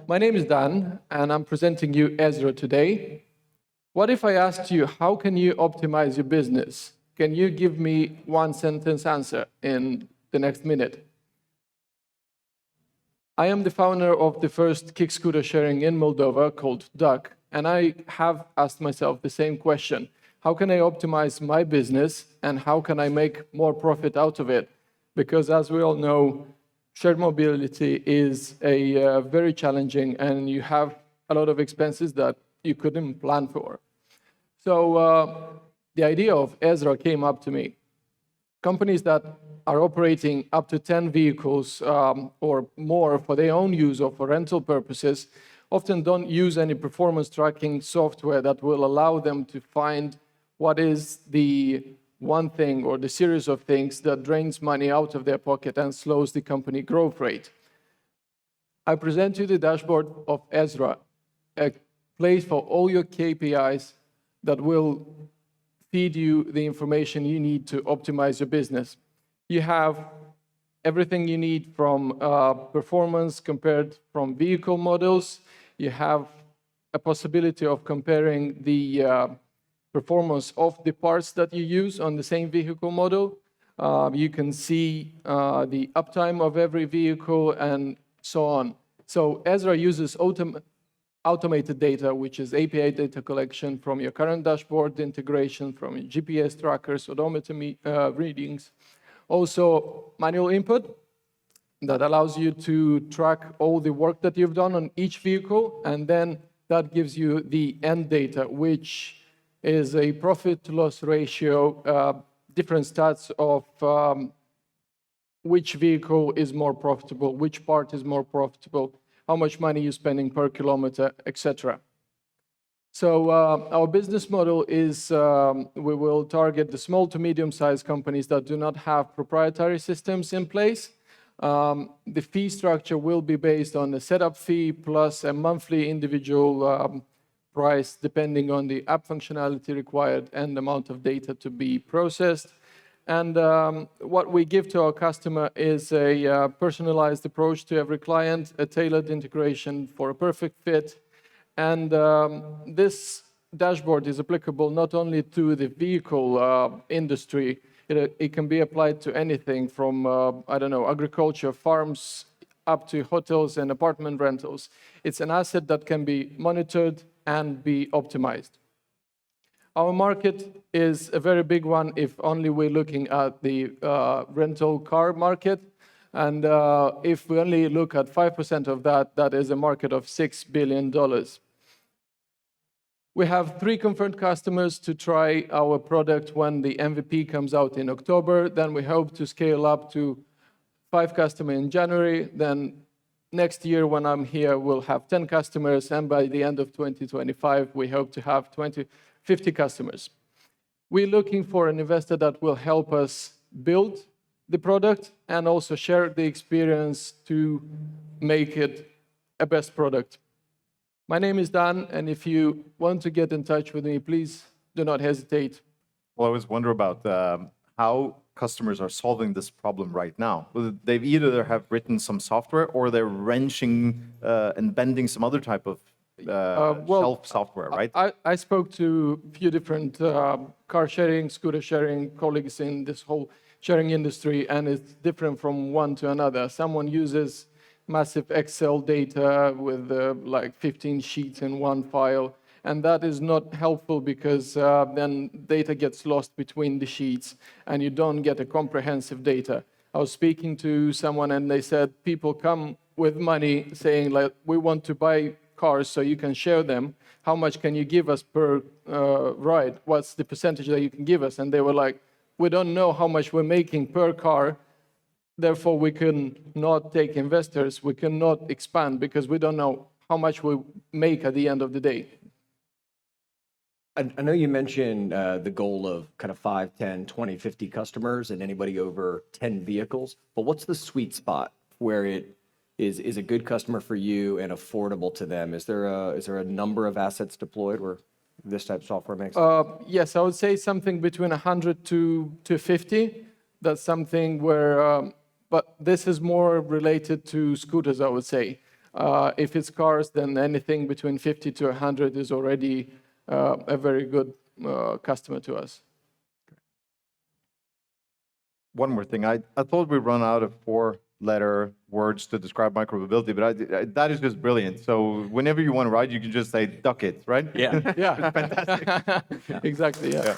My name is Dan, and I'm presenting you Ezra today. What if I asked you, how can you optimize your business? Can you give me one sentence answer in the next minute? I am the founder of the first kick scooter sharing in Moldova called Duck, and I have asked myself the same question. How can I optimize my business and how can I make more profit out of it? Because as we all know, shared mobility is a very challenging and you have a lot of expenses that you couldn't plan for. So the idea of Ezra came up to me. Companies that are operating up to 10 vehicles or more for their own use or for rental purposes often don't use any performance tracking software that will allow them to find what is the one thing or the series of things that drains money out of their pocket and slows the company growth rate. I present you the dashboard of Ezra, a place for all your KPIs that will feed you the information you need to optimize your business. You have everything you need from performance compared from vehicle models. You have a possibility of comparing the performance of the parts that you use on the same vehicle model. You can see the uptime of every vehicle and so on. So Ezra uses automated data, which is API data collection from your current dashboard, integration from your GPS trackers, odometer readings. Also manual input that allows you to track all the work that you've done on each vehicle, and then that gives you the end data, which is a profit-loss ratio, different stats of which vehicle is more profitable, which part is more profitable, how much money you're spending per kilometer, etc. So our business model is we will target the small to medium-sized companies that do not have proprietary systems in place. The fee structure will be based on a setup fee plus a monthly individual price depending on the app functionality required and the amount of data to be processed. And what we give to our customer is a personalized approach to every client, a tailored integration for a perfect fit. And this dashboard is applicable not only to the vehicle industry, it can be applied to anything from, agriculture, farms, up to hotels and apartment rentals. It's an asset that can be monitored and be optimized. Our market is a very big one if only we're looking at the rental car market. And if we only look at 5% of that, that is a market of $6 billion. We have 3 confirmed customers to try our product when the MVP comes out in October. Then we hope to scale up to 5 customers in January. Then next year when I'm here, we'll have 10 customers. And by the end of 2025, we hope to have 50 customers. We're looking for an investor that will help us build the product and also share the experience to make it a best product. My name is Dan, and if you want to get in touch with me, please do not hesitate. Well, I always wonder about how customers are solving this problem right now. They've either have written some software or they're wrenching and bending some other type of shelf software, right? I spoke to a few different car sharing, scooter sharing colleagues in this whole sharing industry, and it's different from one to another. Someone uses massive Excel data with like 15 sheets in one file, and that is not helpful because then data gets lost between the sheets and you don't get a comprehensive data. I was speaking to someone and they said people come with money saying like, we want to buy cars so you can share them. How much can you give us per ride? What's the percentage that you can give us? And they were like, we don't know how much we're making per car. Therefore, we can not take investors. We cannot expand because we don't know how much we make at the end of the day. I know you mentioned the goal of kind of 5, 10, 20, 50 customers and anybody over 10 vehicles, but what's the sweet spot where it is a good customer for you and affordable to them? Is there a number of assets deployed where this type of software makes sense? Yes, I would say something between 100 to 50. That's something where, but this is more related to scooters, I would say. If it's cars, then anything between 50 to 100 is already a very good customer to us. One more thing. I thought we run out of 4-letter words to describe micromobility, but that is just brilliant. So whenever you want to ride, you can just say, duck it, right? Yeah. Yeah, fantastic. Exactly, yeah.